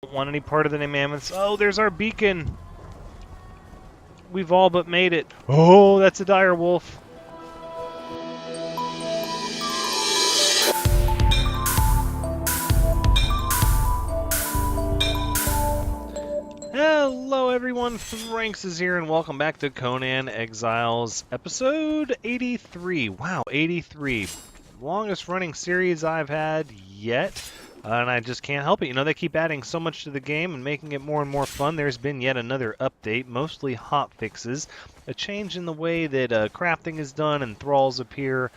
Don't want any part of the mammoths. Oh, there's our beacon. We've all but made it. Oh, that's a dire wolf. Hello everyone, Thranxes here, and welcome back to Conan Exiles, episode 83. Wow, 83. Longest running series I've had yet, and I just can't help it. You know, they keep adding so much to the game and making it more and more fun. There's been yet another update, mostly hot fixes, a change in the way that crafting is done and thralls appear,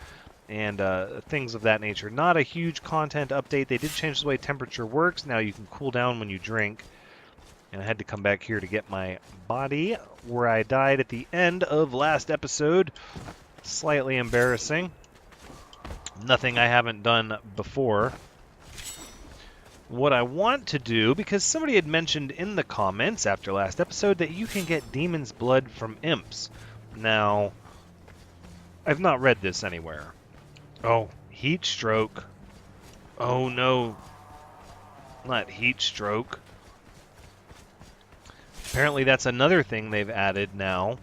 and things of that nature. Not a huge content update. They did change the way temperature works. Now you can cool down when you drink. And I had to come back here to get my body, where I died at the end of last episode. Slightly embarrassing. Nothing I haven't done before. What I want to do, because somebody had mentioned in the comments after last episode that you can get demon's blood from imps. Now, I've not read this anywhere. Oh, heat stroke. Oh no, not heat stroke. Apparently that's another thing they've added now,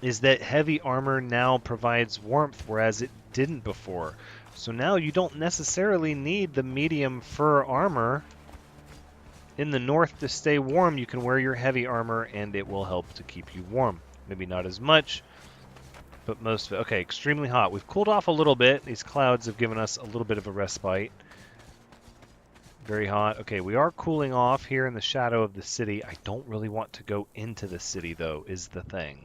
is that heavy armor now provides warmth, whereas it didn't before. So now you don't necessarily need the medium fur armor in the north to stay warm. You can wear your heavy armor and it will help to keep you warm. Maybe not as much, but most of it. Okay, extremely hot. We've cooled off a little bit. These clouds have given us a little bit of a respite. Very hot. Okay, we are cooling off here in the shadow of the city. I don't really want to go into the city, though, is the thing.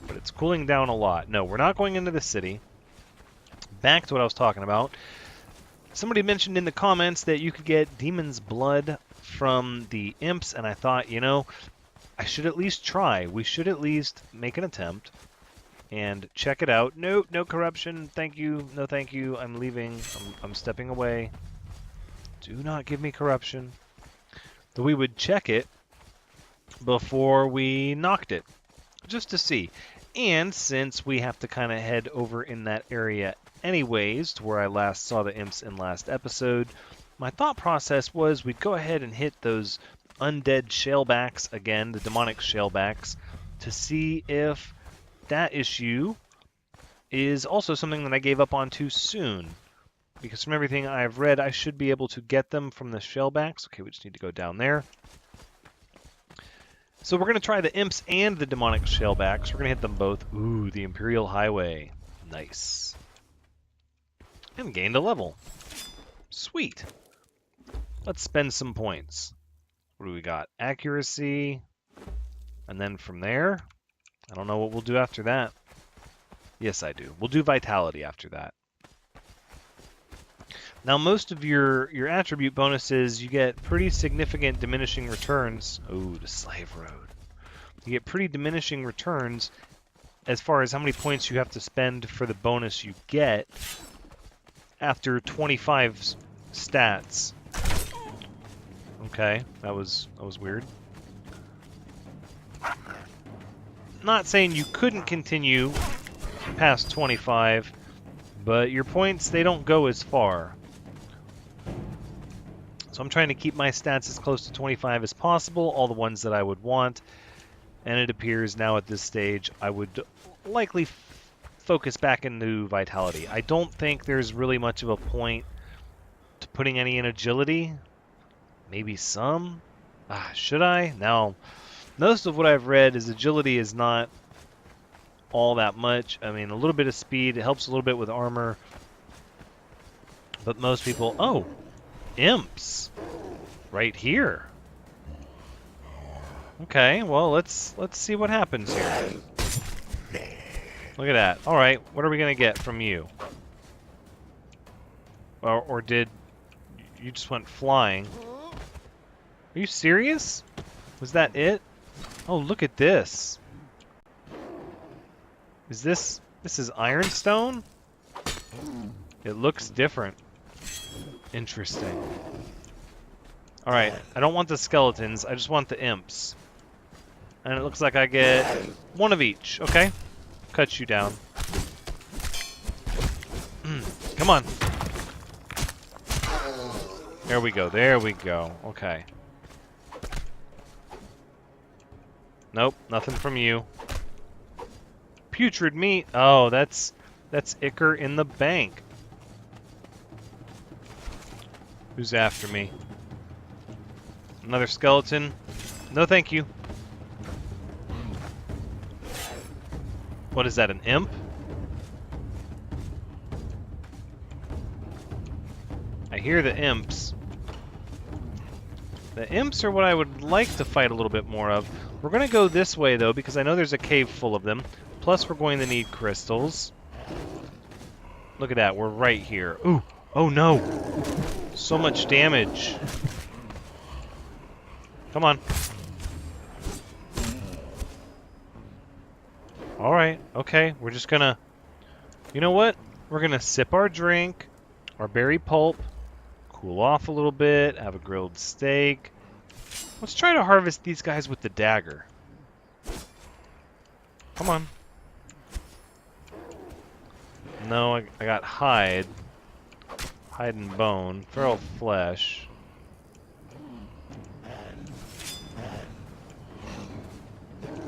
But it's cooling down a lot. No, we're not going into the city. Back to what I was talking about. Somebody mentioned in the comments that you could get demon's blood from the imps, and I thought, you know, I should at least try. We should at least make an attempt and check it out. No, no corruption. Thank you. No, thank you. I'm leaving. I'm stepping away. Do not give me corruption. Though we would check it before we knocked it, just to see. And since we have to kind of head over in that area anyways, to where I last saw the imps in last episode, my thought process was we'd go ahead and hit those undead shellbacks again, the demonic shellbacks, to see if that issue is also something that I gave up on too soon. Because from everything I've read, I should be able to get them from the shellbacks. Okay, we just need to go down there. So we're going to try the imps and the demonic shellbacks. We're going to hit them both. Ooh, the Imperial Highway. Nice. And gained a level. Sweet. Let's spend some points. What do we got? Accuracy. And then from there, I don't know what we'll do after that. Yes, I do. We'll do Vitality after that. Now, most of your attribute bonuses, you get pretty significant diminishing returns. Oh, the Slave Road. You get pretty diminishing returns as far as how many points you have to spend for the bonus you get after 25 stats. Okay, that was weird. Not saying you couldn't continue past 25, but your points, they don't go as far. So I'm trying to keep my stats as close to 25 as possible, all the ones that I would want. And it appears now at this stage I would likely focus back into Vitality. I don't think there's really much of a point to putting any in Agility. Maybe some? Should I? No. Most of what I've read is Agility is not all that much. I mean, a little bit of speed, it helps a little bit with armor. But most people... Oh! Imps! Right here. Okay, well, let's see what happens here. Look at that. Alright, what are we going to get from you? Or did... You just went flying. Are you serious? Was that it? Oh, look at this. Is this... This is ironstone? It looks different. Interesting. Alright, I don't want the skeletons, I just want the imps. And it looks like I get one of each. Okay. Cut you down. Come on. There we go, there we go. Okay. Nope, nothing from you. Putrid meat. Oh, that's Icker in the bank. Who's after me? Another skeleton? No, thank you. What is that, an imp? I hear the imps. The imps are what I would like to fight a little bit more of. We're going to go this way, though, because I know there's a cave full of them. Plus, we're going to need crystals. Look at that, we're right here. Ooh, oh no! So much damage. Come on. Alright, okay, we're just gonna... You know what? We're gonna sip our drink, our berry pulp, cool off a little bit, have a grilled steak. Let's try to harvest these guys with the dagger. Come on. No, I got hide. Hide and bone. Feral flesh.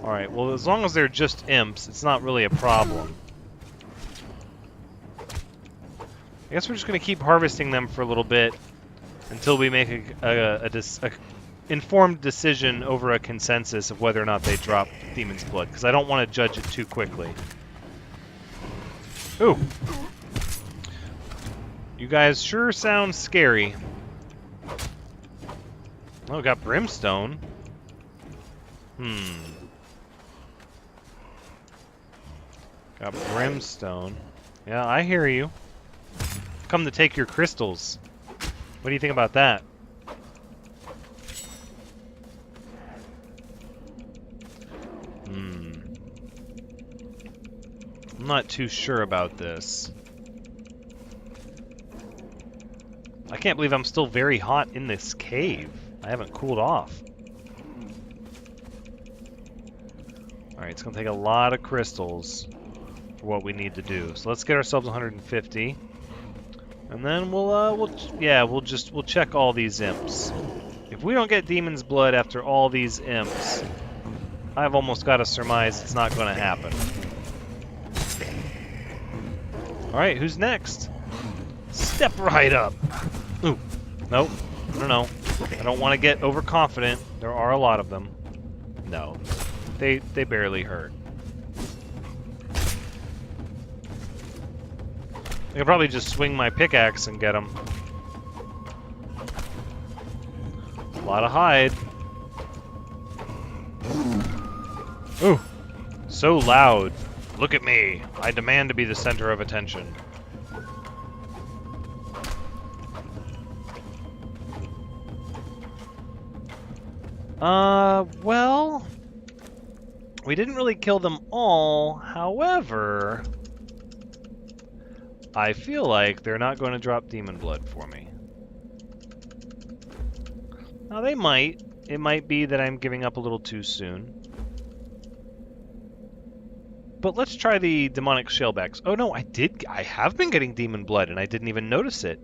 Alright, well, as long as they're just imps, it's not really a problem. I guess we're just going to keep harvesting them for a little bit until we make a informed decision over a consensus of whether or not they drop Demon's Blood, because I don't want to judge it too quickly. Ooh. You guys sure sound scary. Oh, got brimstone. Got brimstone. Yeah, I hear you. Come to take your crystals. What do you think about that? I'm not too sure about this. I can't believe I'm still very hot in this cave. I haven't cooled off. Alright, it's going to take a lot of crystals for what we need to do. So let's get ourselves 150. And then we'll check all these imps. If we don't get Demon's Blood after all these imps, I've almost got to surmise it's not going to happen. Alright, who's next? Step right up! Ooh, nope, no. I don't want to get overconfident. There are a lot of them. No, they barely hurt. I could probably just swing my pickaxe and get them. A lot of hide. Ooh, so loud. Look at me. I demand to be the center of attention. Well, we didn't really kill them all. However, I feel like they're not going to drop Demon Blood for me. Now, they might. It might be that I'm giving up a little too soon. But let's try the demonic shellbacks. Oh no, I have been getting Demon Blood and I didn't even notice it.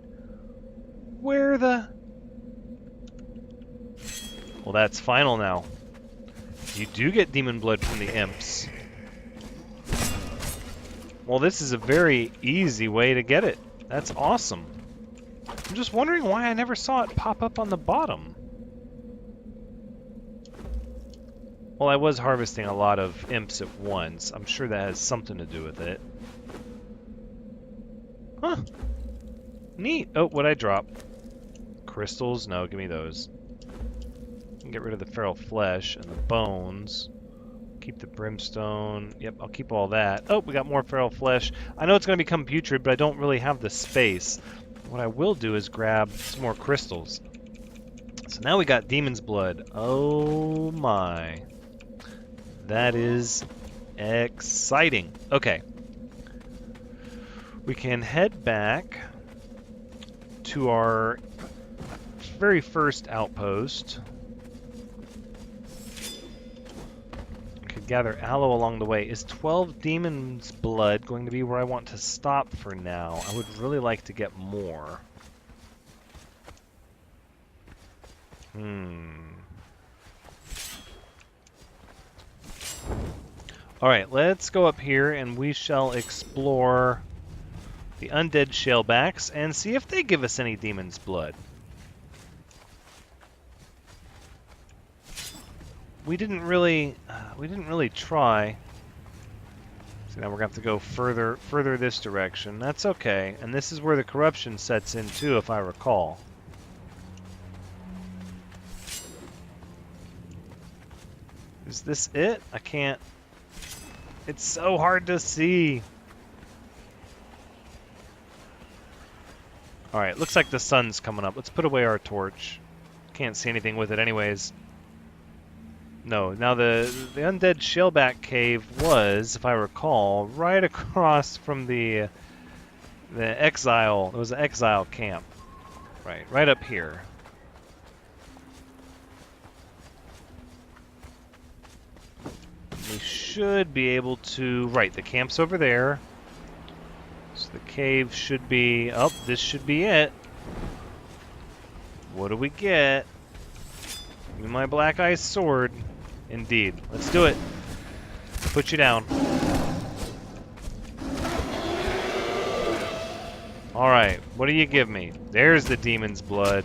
Where the... Well, that's final now. You do get Demon Blood from the imps. Well, this is a very easy way to get it. That's awesome. I'm just wondering why I never saw it pop up on the bottom. Well, I was harvesting a lot of imps at once. I'm sure that has something to do with it. Huh. Neat. Oh, what'd I drop? Crystals? No, give me those. Get rid of the feral flesh and the bones. Keep the brimstone. Yep, I'll keep all that. Oh, we got more feral flesh. I know it's going to become putrid, but I don't really have the space. What I will do is grab some more crystals. So now we got Demon's Blood. Oh my. That is exciting. Okay. We can head back to our very first outpost. We could gather aloe along the way. Is 12 Demon's Blood going to be where I want to stop for now? I would really like to get more. Alright, let's go up here and we shall explore the Undead shellbacks and see if they give us any demon's blood. We didn't really try. So now we're gonna have to go further this direction. That's okay, and this is where the corruption sets in too, if I recall. Is this it? I can't. It's so hard to see. Alright, looks like the sun's coming up. Let's put away our torch. Can't see anything with it anyways. No, now the Undead shellback cave was, if I recall, right across from the exile. It was an exile camp. Right up here. We should be able to... Right, the camp's over there. So the cave should be... Oh, this should be it. What do we get? Give me my black ice sword. Indeed. Let's do it. Put you down. Alright, what do you give me? There's the demon's blood.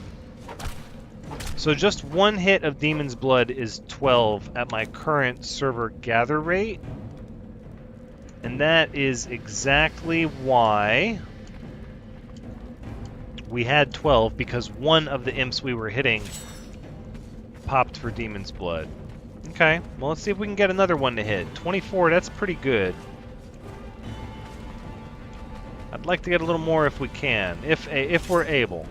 So just one hit of demon's blood is 12 at my current server gather rate. And that is exactly why we had 12, because one of the imps we were hitting popped for demon's blood. Okay, well let's see if we can get another one to hit. 24, that's pretty good. I'd like to get a little more if we can, if we're able.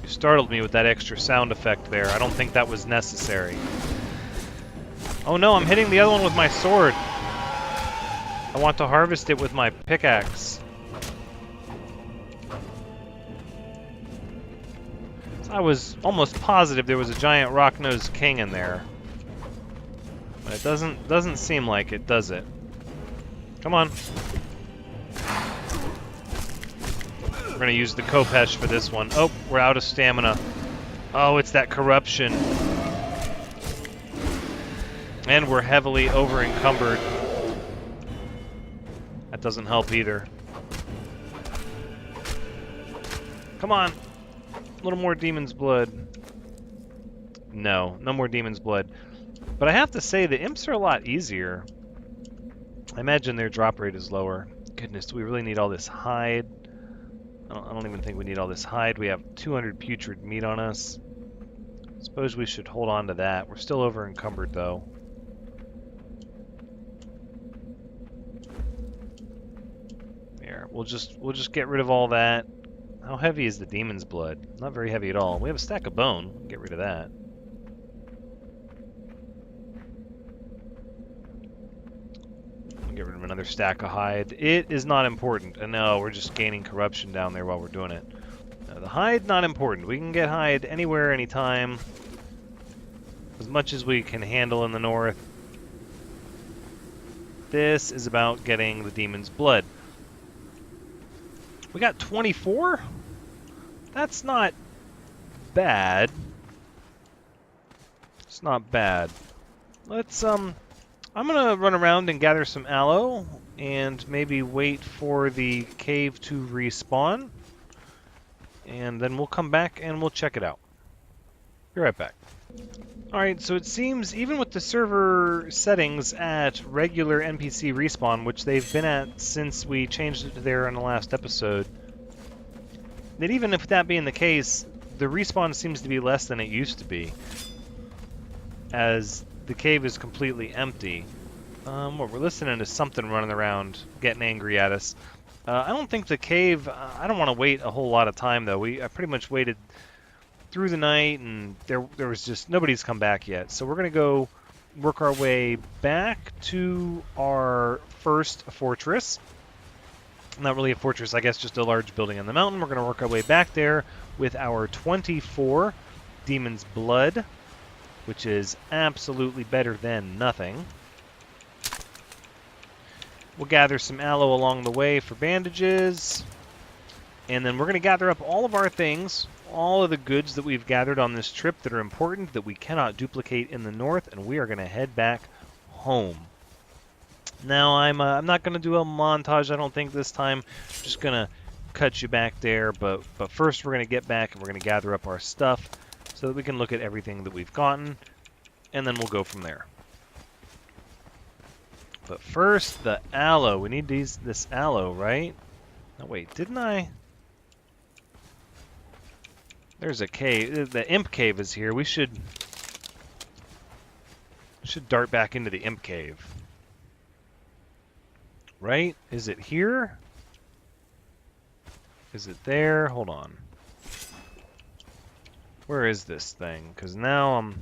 You startled me with that extra sound effect there. I don't think that was necessary. Oh no, I'm hitting the other one with my sword. I want to harvest it with my pickaxe. I was almost positive there was a giant rock-nosed king in there. But it doesn't seem like it, does it? Come on. We're gonna use the Kopesh for this one. Oh, we're out of stamina. Oh, it's that corruption. And we're heavily over-encumbered. That doesn't help either. Come on. A little more demon's blood. No more demon's blood. But I have to say, the imps are a lot easier. I imagine their drop rate is lower. Goodness, do we really need all this hide? I don't even think we need all this hide. We have 200 putrid meat on us. Suppose we should hold on to that. We're still over encumbered though. There, we'll just get rid of all that. How heavy is the demon's blood? Not very heavy at all. We have a stack of bone. Get rid of that. Get rid of another stack of hide. It is not important. And no, we're just gaining corruption down there while we're doing it. The hide, not important. We can get hide anywhere, anytime. As much as we can handle in the north. This is about getting the demon's blood. We got 24? That's not bad. It's not bad. Let's, I'm gonna run around and gather some aloe and maybe wait for the cave to respawn. And then we'll come back and we'll check it out. Be right back. Alright, so it seems even with the server settings at regular NPC respawn, which they've been at since we changed it to there in the last episode, that even if that being the case, the respawn seems to be less than it used to be, as the cave is completely empty. We're listening to something running around, getting angry at us. I don't think the cave, I don't want to wait a whole lot of time though. I pretty much waited through the night, and there was just nobody's come back yet. So we're gonna go work our way back to our first fortress. Not really a fortress, I guess, just a large building on the mountain. We're gonna work our way back there with our 24 Demon's Blood, which is absolutely better than nothing. We'll gather some aloe along the way for bandages. And then we're going to gather up all of our things, all of the goods that we've gathered on this trip that are important that we cannot duplicate in the north, and we are going to head back home. Now, I'm not going to do a montage, I don't think, this time. I'm just going to cut you back there, but first we're going to get back and we're going to gather up our stuff so that we can look at everything that we've gotten, and then we'll go from there. But first, the aloe. We need this aloe, right? No, wait, didn't I? There's a cave. The imp cave is here. We should dart back into the imp cave. Right? Is it here? Is it there? Hold on. Where is this thing? Because now I'm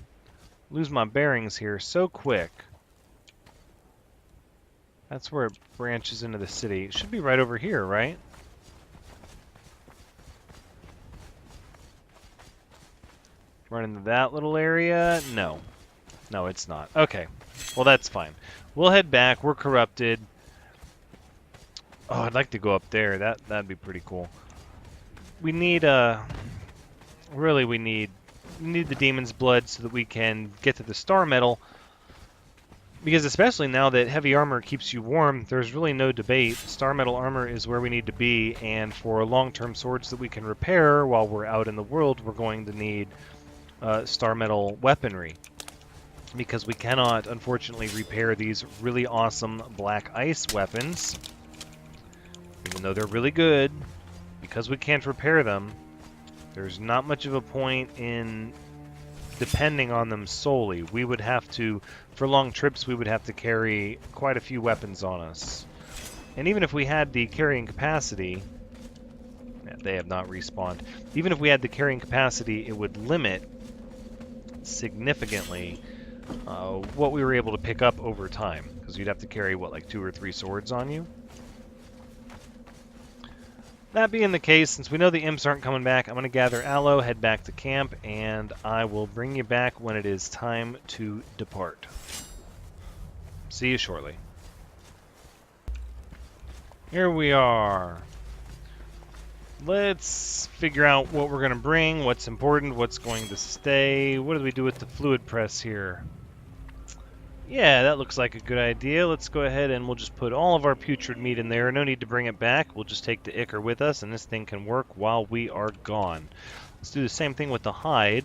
lose my bearings here so quick. That's where it branches into the city. It should be right over here, right? Run into that little area? No. No, it's not. Okay. Well, that's fine. We'll head back. We're corrupted. Oh, I'd like to go up there. That'd be pretty cool. We need really we need the demon's blood so that we can get to the star metal. Because especially now that heavy armor keeps you warm, there's really no debate. Star metal armor is where we need to be, and for long-term swords that we can repair while we're out in the world, we're going to need star metal weaponry. Because we cannot, unfortunately, repair these really awesome black ice weapons. Even though they're really good, because we can't repair them, there's not much of a point in depending on them solely. We would have to, for long trips, we would have to carry quite a few weapons on us. And even if we had the carrying capacity, they have not respawned, even if we had the carrying capacity, it would limit significantly what we were able to pick up over time. Because you'd have to carry, what, like 2 or 3 swords on you? That being the case, since we know the imps aren't coming back, I'm going to gather aloe, head back to camp, and I will bring you back when it is time to depart. See you shortly. Here we are. Let's figure out what we're going to bring, what's important, what's going to stay. What do we do with the fluid press here? Yeah, that looks like a good idea. Let's go ahead and we'll just put all of our putrid meat in there. No need to bring it back. We'll just take the ichor with us, and this thing can work while we are gone. Let's do the same thing with the hide.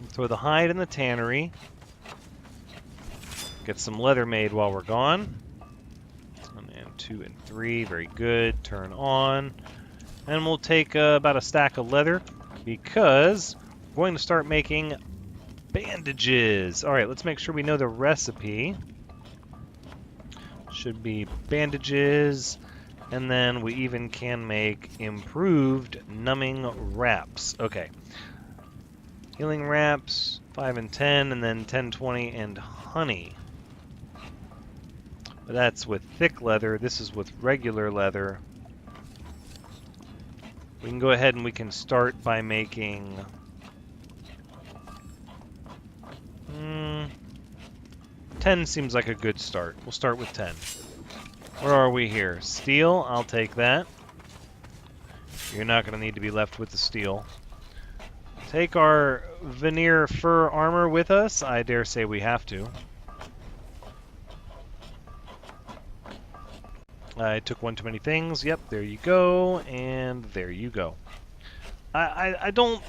We'll throw the hide in the tannery. Get some leather made while we're gone. 1 and 2 and 3. Very good. Turn on. And we'll take about a stack of leather because we're going to start making bandages. Alright, let's make sure we know the recipe. Should be bandages, and then we even can make improved numbing wraps. Okay. Healing wraps, 5 and 10, and then 10, 20, and honey. But that's with thick leather. This is with regular leather. We can go ahead and we can start by making 10 seems like a good start. We'll start with 10. Where are we here? Steel, I'll take that. You're not going to need to be left with the steel. Take our veneer fur armor with us. I dare say we have to. I took one too many things. Yep, there you go. And there you go. I don't...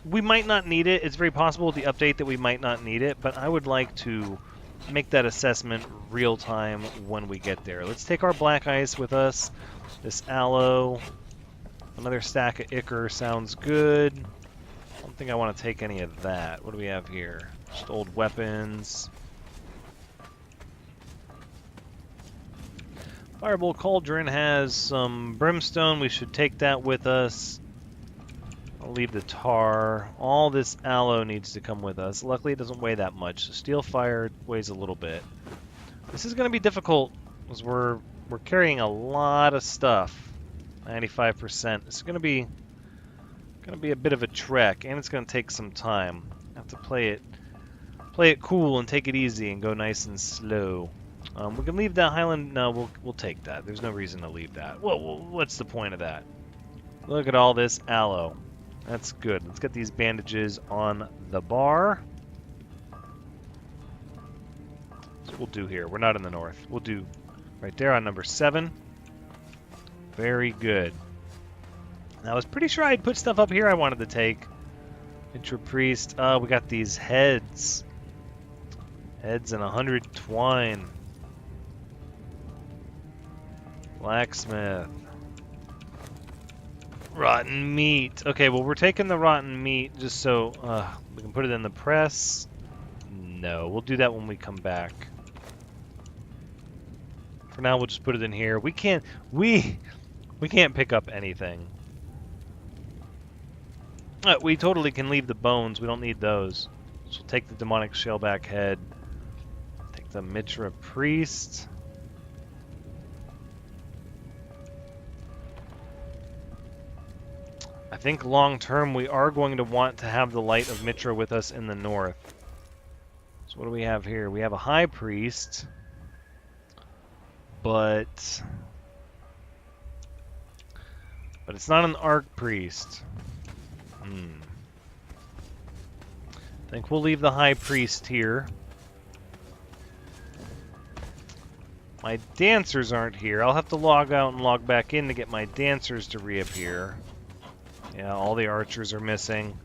We might not need it. It's very possible with the update that we might not need it, but I would like to make that assessment real time when we get there. Let's take our black ice with us. This aloe. Another stack of ichor sounds good. I don't think I want to take any of that. What do we have here? Just old weapons. Firebolt Cauldron has some brimstone. We should take that with us. I'll leave the tar. All this aloe needs to come with us. Luckily, it doesn't weigh that much. So steel fire weighs a little bit. This is going to be difficult because we're carrying a lot of stuff. 95%. It's going to be a bit of a trek, and it's going to take some time. I have to play it cool and take it easy and go nice and slow. We can leave that Highland. No, we'll take that. There's no reason to leave that. Well, what's the point of that? Look at all this aloe. That's good. Let's get these bandages on the bar. That's what we'll do here. We're not in the north. We'll do right there on number 7. Very good. Now, I was pretty sure I'd put stuff up here I wanted to take. Intra Priest. We got these heads. Heads and 100 twine. Blacksmith. Rotten meat. Okay, well, we're taking the rotten meat just so we can put it in the press. No, we'll do that when we come back. For now, we'll just put it in here. We can't pick up anything. We totally can leave the bones. We don't need those. So we'll take the demonic shellback head. Take the Mitra priest. I think long term we are going to want to have the light of Mitra with us in the north. So what do we have here? We have a high priest, but it's not an arc priest. I think we'll leave the high priest here. My dancers aren't here. I'll have to log out and log back in to get my dancers to reappear. Yeah, all the archers are missing.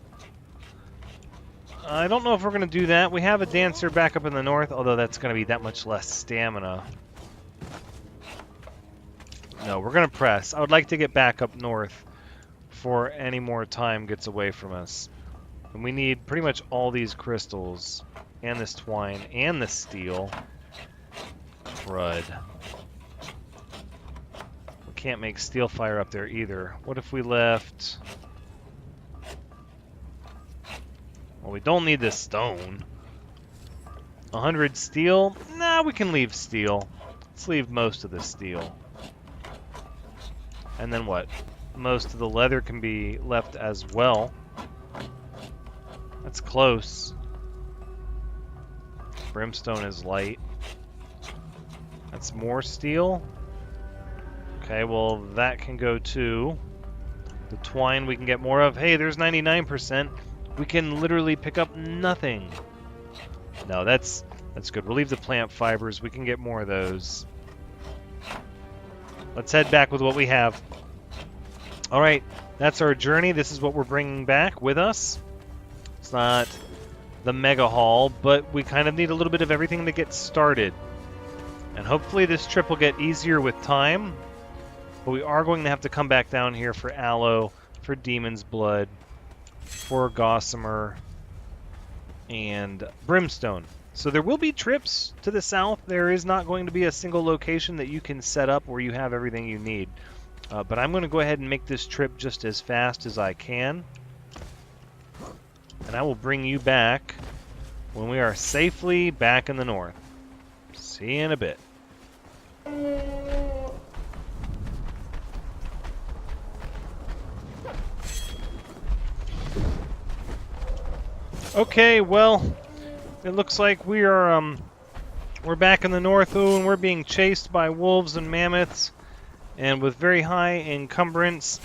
I don't know if we're going to do that. We have a dancer back up in the north, although that's going to be that much less stamina. No, we're going to press. I would like to get back up north before any more time gets away from us. And we need pretty much all these crystals, and this twine, and this steel. Crud. We can't make steel fire up there either. What if we left... Well, we don't need this stone. 100 steel? Nah, we can leave steel. Let's leave most of the steel. And then what? Most of the leather can be left as well. That's close. Brimstone is light. That's more steel. Okay, well, that can go too. The twine we can get more of. Hey, there's 99%. We can literally pick up nothing. No, that's good. We'll leave the plant fibers. We can get more of those. Let's head back with what we have. All right, that's our journey. This is what we're bringing back with us. It's not the mega haul, but we kind of need a little bit of everything to get started. And hopefully this trip will get easier with time. But we are going to have to come back down here for aloe, for demon's blood, for gossamer, and brimstone. So there will be trips to the south. There is not going to be a single location that you can set up where you have everything you need. But I'm going to go ahead and make this trip just as fast as I can. And I will bring you back when we are safely back in the north. See you in a bit. Okay, well, it looks like we are we're back in the north, and we're being chased by wolves and mammoths, and with very high encumbrance.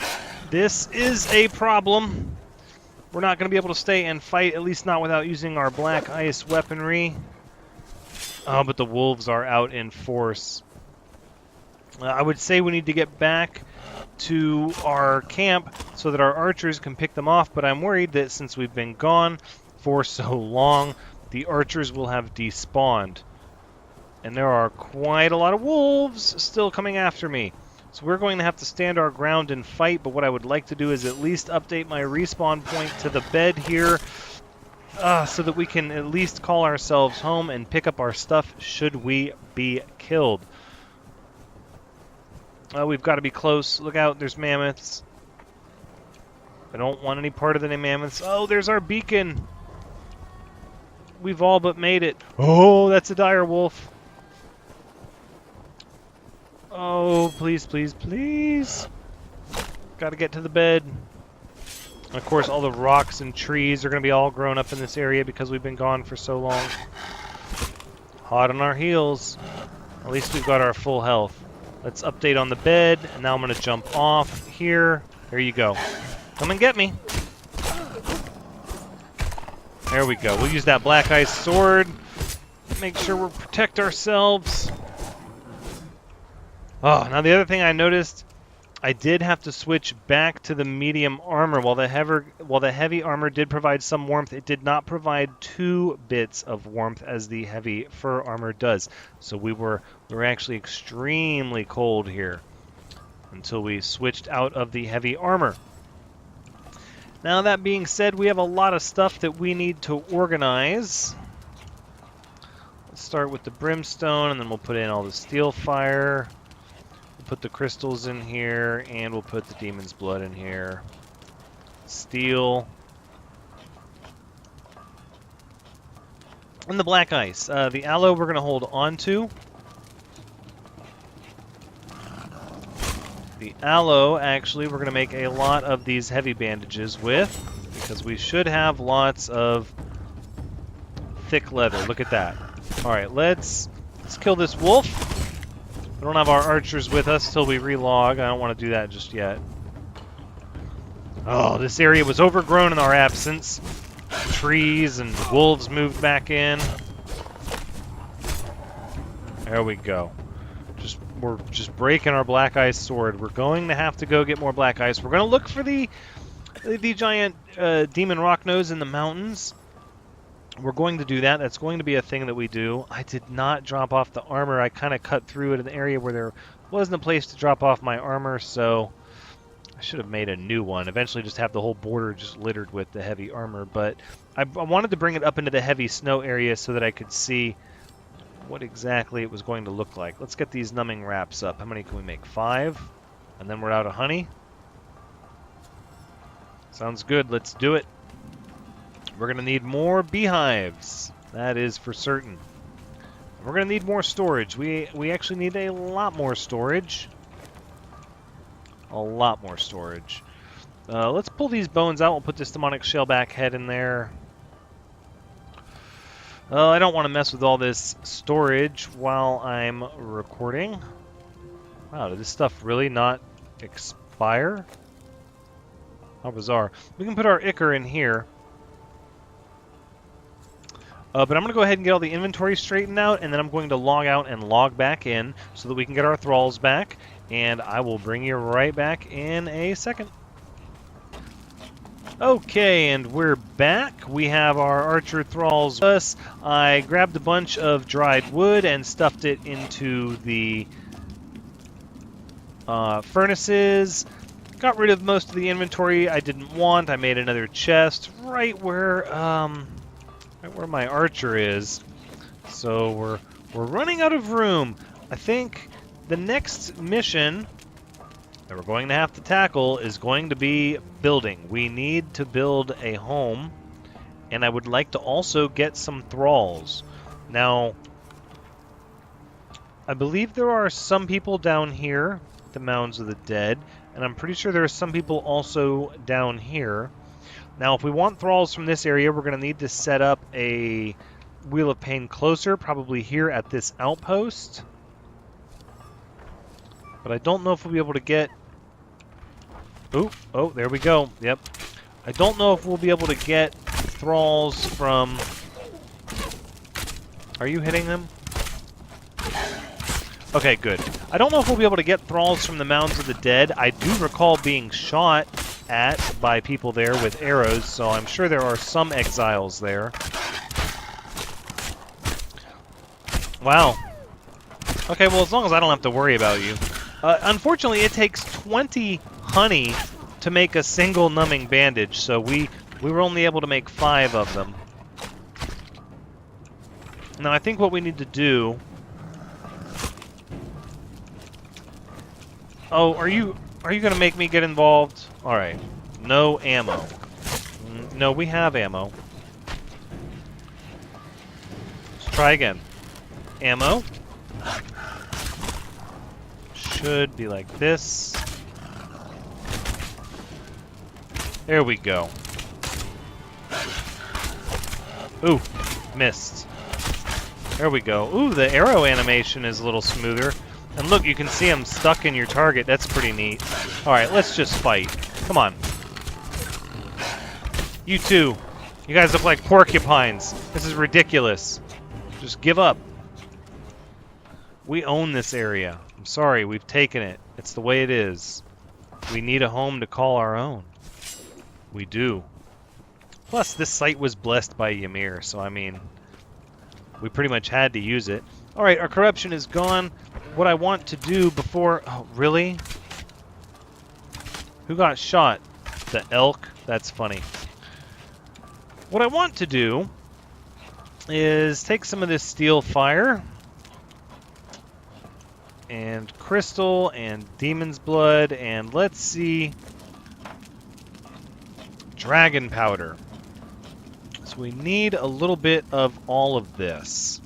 This is a problem. We're not going to be able to stay and fight, at least not without using our black ice weaponry. But the wolves are out in force. I would say we need to get back to our camp so that our archers can pick them off, but I'm worried that since we've been gone for so long, the archers will have despawned. And there are quite a lot of wolves still coming after me. So we're going to have to stand our ground and fight, but what I would like to do is at least update my respawn point to the bed here, so that we can at least call ourselves home and pick up our stuff should we be killed. We've got to be close. Look out, there's mammoths. I don't want any part of the mammoths. Oh, there's our beacon. We've all but made it. Oh, that's a dire wolf. Oh, please, please, please. Got to get to the bed. And of course, all the rocks and trees are going to be all grown up in this area because we've been gone for so long. Hot on our heels. At least we've got our full health. Let's update on the bed, and now I'm going to jump off here. There you go. Come and get me. There we go. We'll use that black ice sword. Make sure we protect ourselves. Oh, now the other thing I noticed, I did have to switch back to the medium armor. While the heavy armor did provide some warmth, it did not provide 2 bits of warmth as the heavy fur armor does. So we were actually extremely cold here until we switched out of the heavy armor. Now that being said, we have a lot of stuff that we need to organize. Let's start with the brimstone, and then we'll put in all the steel fire. We'll put the crystals in here, and we'll put the demon's blood in here. Steel. And the black ice. The aloe we're going to hold on to. The aloe, actually, we're going to make a lot of these heavy bandages with, because we should have lots of thick leather. Look at that. Alright, let's kill this wolf. We don't have our archers with us till we relog. I don't want to do that just yet. Oh, this area was overgrown in our absence. Trees and wolves moved back in. There we go. We're just breaking our black ice sword. We're going to have to go get more black ice. We're going to look for the giant demon rock nose in the mountains. We're going to do that. That's going to be a thing that we do. I did not drop off the armor. I kind of cut through it in an area where there wasn't a place to drop off my armor, so I should have made a new one. Eventually just have the whole border just littered with the heavy armor, but I wanted to bring it up into the heavy snow area so that I could see what exactly it was going to look like. Let's get these numbing wraps up. How many can we make? 5? And then we're out of honey? Sounds good. Let's do it. We're going to need more beehives. That is for certain. We're going to need more storage. We actually need a lot more storage. A lot more storage. Let's pull these bones out. We'll put this demonic shellback head in there. I don't want to mess with all this storage while I'm recording. Wow, did this stuff really not expire? How bizarre. We can put our ichor in here. But I'm going to go ahead and get all the inventory straightened out, and then I'm going to log out and log back in so that we can get our thralls back. And I will bring you right back in a second. Okay, and we're back. We have our archer thralls with us. I grabbed a bunch of dried wood and stuffed it into the furnaces. Got rid of most of the inventory I didn't want. I made another chest right where my archer is. So we're running out of room. I think the next mission that we're going to have to tackle is going to be building. We need to build a home, and I would like to also get some thralls. Now, I believe there are some people down here, the Mounds of the Dead, and I'm pretty sure there are some people also down here. Now, if we want thralls from this area, we're going to need to set up a Wheel of Pain closer, probably here at this outpost. But I don't know if we'll be able to get... Oh, there we go. Yep. I don't know if we'll be able to get thralls from... Are you hitting them? Okay, good. I don't know if we'll be able to get thralls from the Mounds of the Dead. I do recall being shot at by people there with arrows, so I'm sure there are some exiles there. Wow. Okay, well, as long as I don't have to worry about you. Unfortunately, it takes 20 honey to make a single numbing bandage, so we were only able to make 5 of them. Now, I think what we need to do... Oh, are you going to make me get involved? All right. No ammo. No, we have ammo. Let's try again. Ammo. Should be like this. There we go. Ooh, missed. There we go. Ooh, the arrow animation is a little smoother. And look, you can see them stuck in your target. That's pretty neat. Alright, let's just fight. Come on. You two. You guys look like porcupines. This is ridiculous. Just give up. We own this area. I'm sorry, we've taken it. It's the way it is. We need a home to call our own. We do. Plus, this site was blessed by Ymir, so I mean, we pretty much had to use it. Alright, our corruption is gone. What I want to do before... Oh, really? Who got shot? The elk? That's funny. What I want to do is take some of this steel fire and crystal and demon's blood and let's see, dragon powder. So we need a little bit of all of this.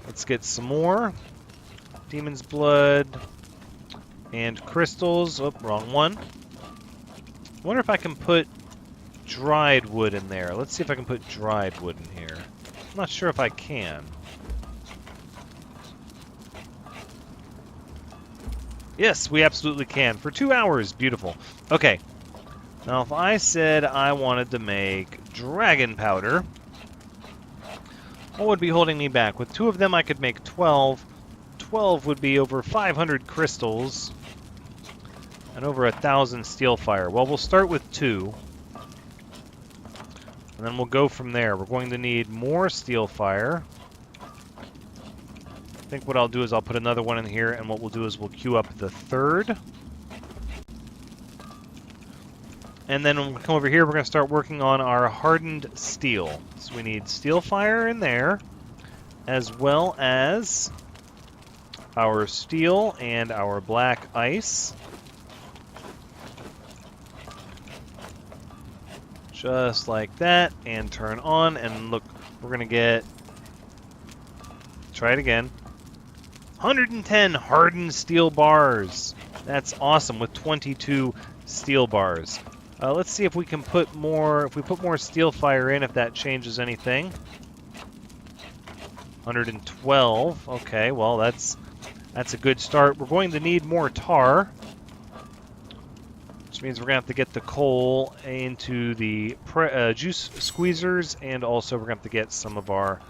Let's get some more demon's blood and crystals. Oh, wrong one. I wonder if I can put dried wood in there. Let's see if I can put dried wood in here. I'm not sure if I can. Yes, we absolutely can. For 2 hours. Beautiful. Okay. Now, if I said I wanted to make dragon powder, what would be holding me back? With 2 of them, I could make 12. 12 would be over 500 crystals and over 1,000 steel fire. Well, we'll start with 2. And then we'll go from there. We're going to need more steel fire. I think what I'll do is I'll put another one in here, and what we'll do is we'll queue up the 3rd. And then when we come over here, we're going to start working on our hardened steel. So we need steel fire in there, as well as our steel and our black ice. Just like that, and turn on, and look, we're going to get, try it again, 110 hardened steel bars. That's awesome, with 22 steel bars. Let's see if we can put more, if we put more steel fire in, if that changes anything. 112, okay, well that's a good start. We're going to need more tar, which means we're going to have to get the coal into the juice squeezers, and also we're going to have to get some of our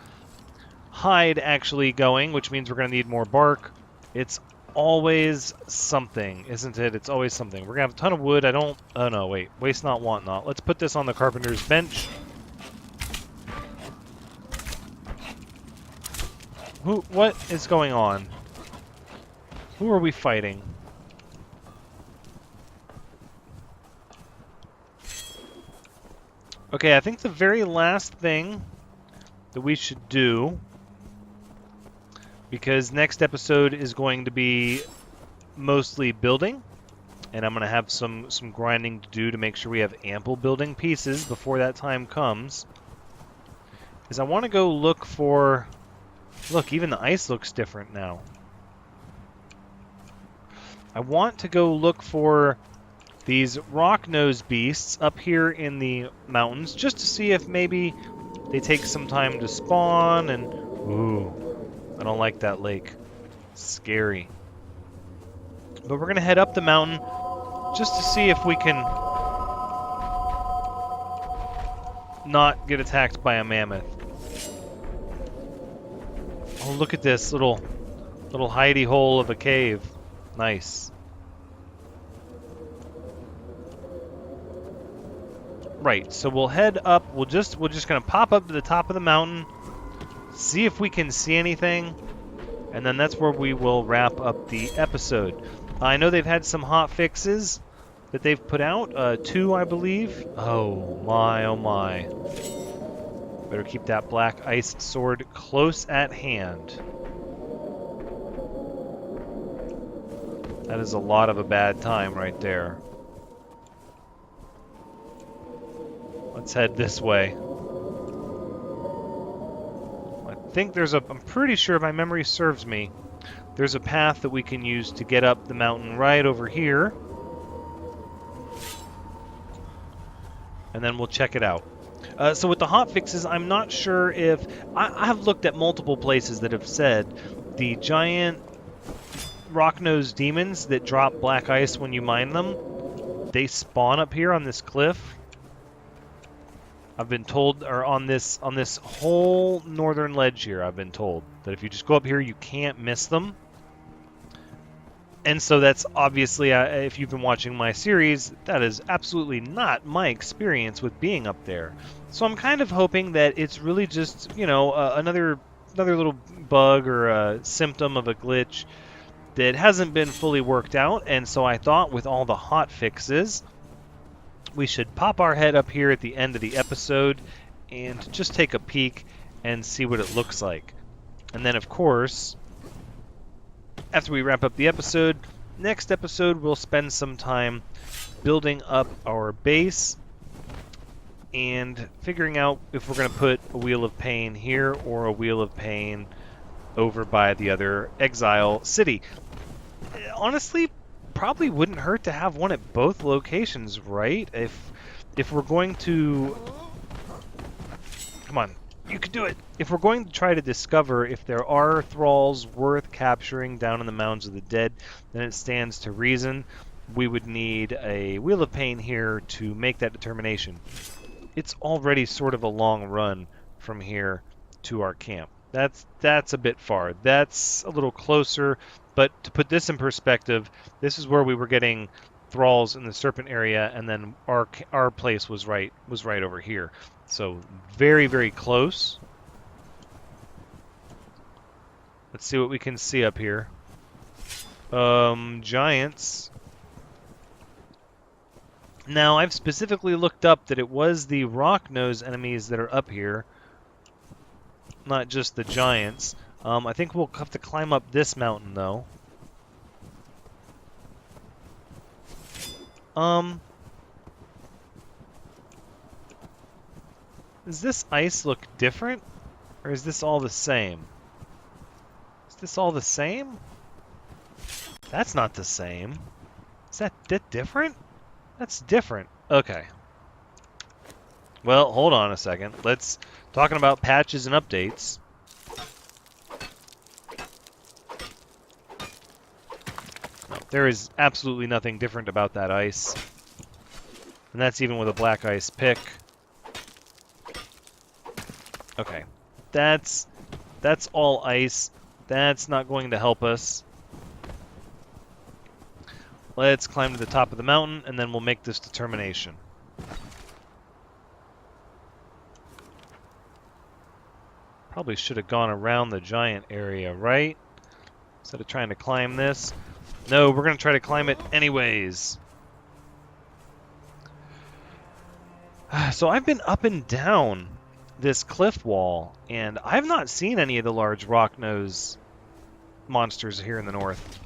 hide actually going, which means we're going to need more bark. It's always something, isn't it? It's always something. We're going to have a ton of wood. Oh no, wait. Waste not, want not. Let's put this on the carpenter's bench. What is going on? Who are we fighting? Okay, I think the very last thing that we should do, because next episode is going to be mostly building, and I'm going to have some grinding to do to make sure we have ample building pieces before that time comes, is I want to go look for... Look, even the ice looks different now. I want to go look for these rock-nosed beasts up here in the mountains, just to see if maybe they take some time to spawn, and... Ooh, I don't like that lake. It's scary. But we're going to head up the mountain just to see if we can not get attacked by a mammoth. Oh, look at this little hidey hole of a cave. Nice. Right, so we'll head up. We're just gonna pop up to the top of the mountain, see if we can see anything, and then that's where we will wrap up the episode. I know they've had some hot fixes that they've put out, 2, I believe. Oh my, oh my. Better keep that black ice sword close at hand. That is a lot of a bad time right there. Let's head this way. I think there's a... I'm pretty sure, if my memory serves me, there's a path that we can use to get up the mountain right over here. And then we'll check it out. So with the hot fixes, I'm not sure if... I have looked at multiple places that have said the giant rock-nosed demons that drop black ice when you mine them, they spawn up here on this cliff. I've been told, or on this whole northern ledge here, I've been told that if you just go up here, you can't miss them. And so that's obviously, if you've been watching my series, that is absolutely not my experience with being up there. So I'm kind of hoping that it's really just, you know, another little bug or a symptom of a glitch that hasn't been fully worked out. And so I thought with all the hot fixes, we should pop our head up here at the end of the episode and just take a peek and see what it looks like. And then, of course, after we wrap up the episode, next episode we'll spend some time building up our base and figuring out if we're going to put a Wheel of Pain here or a Wheel of Pain over by the other exile city. Honestly, probably wouldn't hurt to have one at both locations, right? If we're going to... Come on, you can do it! If we're going to try to discover if there are thralls worth capturing down in the Mounds of the Dead, then it stands to reason we would need a Wheel of Pain here to make that determination. It's already sort of a long run from here to our camp. That's a bit far. That's a little closer, but to put this in perspective, this is where we were getting thralls in the serpent area, and then our place was right over here. So very, very close. Let's see what we can see up here. Giants. Now, I've specifically looked up that it was the rock nose enemies that are up here, not just the giants. I think we'll have to climb up this mountain, though. Does this ice look different? Or is this all the same? Is this all the same? That's not the same. Is that different? That's different. Okay. Well, hold on a second. Let's... Talking about patches and updates. No, there is absolutely nothing different about that ice. And that's even with a black ice pick. Okay. That's all ice. That's not going to help us. Let's climb to the top of the mountain, and then we'll make this determination. Probably should have gone around the giant area, right? Instead of trying to climb this. No, we're going to try to climb it anyways. So I've been up and down this cliff wall, and I've not seen any of the large rock nose monsters here in the north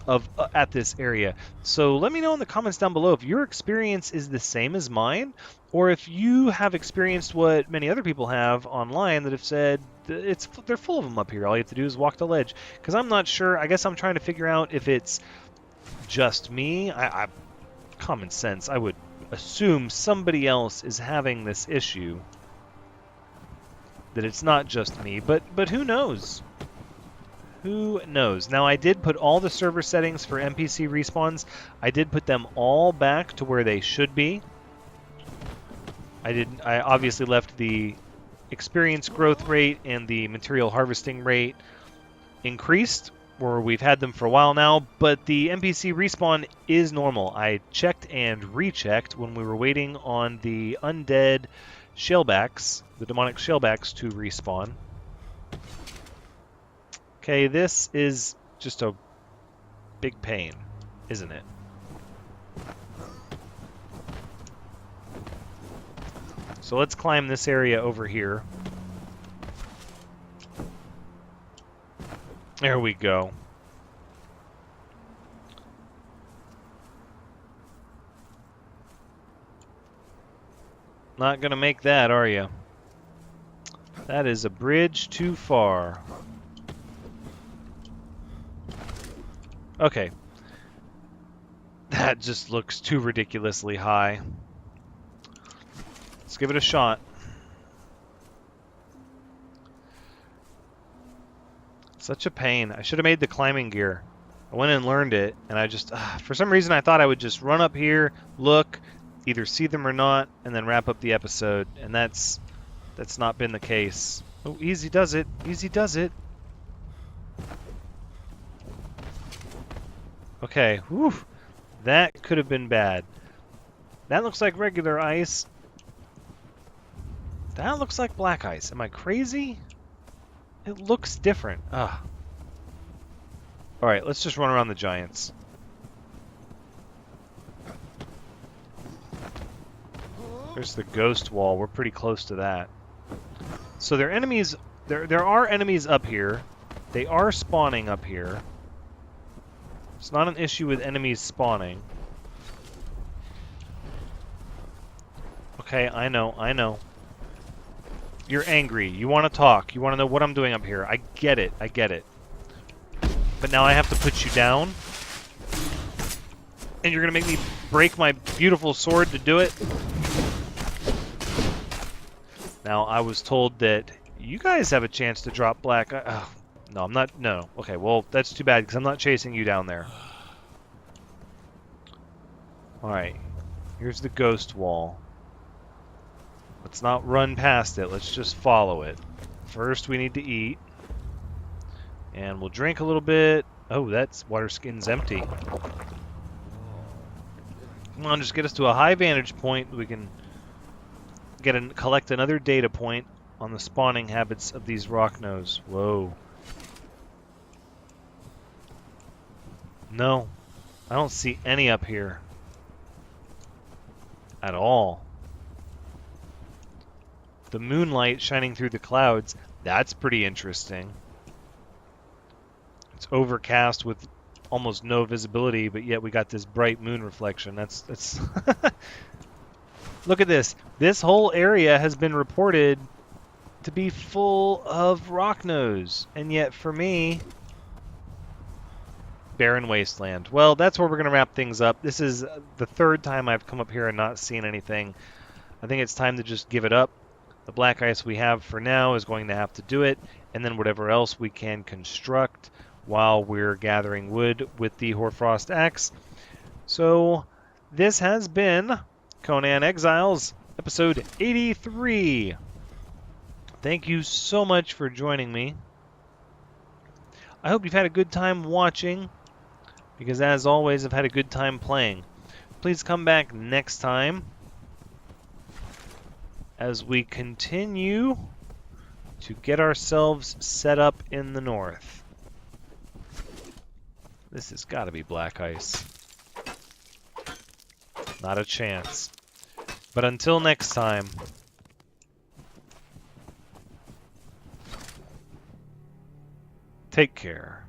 at this area. So let me know in the comments down below if your experience is the same as mine, or if you have experienced what many other people have online that have said they're full of them up here. All you have to do is walk the ledge. Because I'm not sure. I guess I'm trying to figure out if it's just me. Common sense, I would assume somebody else is having this issue. That it's not just me, but who knows? Who knows? Now, I did put all the server settings for NPC respawns. I did put them all back to where they should be. I obviously left the experience growth rate and the material harvesting rate increased, where we've had them for a while now, but the NPC respawn is normal. I checked and rechecked when we were waiting on the undead shellbacks, the demonic shellbacks, to respawn. Okay, this is just a big pain, isn't it? So let's climb this area over here. There we go. Not gonna make that, are you? That is a bridge too far. Okay. That just looks too ridiculously high. Let's give it a shot. Such a pain. I should have made the climbing gear. I went and learned it, and I just, for some reason, I thought I would just run up here, look, either see them or not, and then wrap up the episode. And that's not been the case. Oh, easy does it. Easy does it. Okay, whew. That could have been bad. That looks like regular ice. That looks like black ice. Am I crazy? It looks different. Ugh. Alright, let's just run around the giants. There's the ghost wall. We're pretty close to that. So there are enemies. There are enemies up here. They are spawning up here. It's not an issue with enemies spawning. Okay, I know. You're angry. You want to talk. You want to know what I'm doing up here. I get it. But now I have to put you down? And you're going to make me break my beautiful sword to do it? Now, I was told that you guys have a chance to drop black... no, I'm not... No. Okay, well, that's too bad, because I'm not chasing you down there. Alright. Here's the ghost wall. Let's not run past it. Let's just follow it. First, we need to eat. And we'll drink a little bit. Oh, that's water skin's empty. Come on, just get us to a high vantage point. We can collect another data point on the spawning habits of these rocknose. Whoa. No, I don't see any up here. At all. The moonlight shining through the clouds, that's pretty interesting. It's overcast with almost no visibility, but yet we got this bright moon reflection. That's Look at this. This whole area has been reported to be full of rocknose, and yet for me, barren wasteland. Well, that's where we're going to wrap things up. This is the third time I've come up here and not seen anything. I think it's time to just give it up. The black ice we have for now is going to have to do it, and then whatever else we can construct while we're gathering wood with the Hoarfrost axe. So this has been Conan Exiles, episode 83. Thank you so much for joining me. I hope you've had a good time watching, because as always, I've had a good time playing. Please come back next time as we continue to get ourselves set up in the north. This has got to be black ice. Not a chance. But until next time, take care.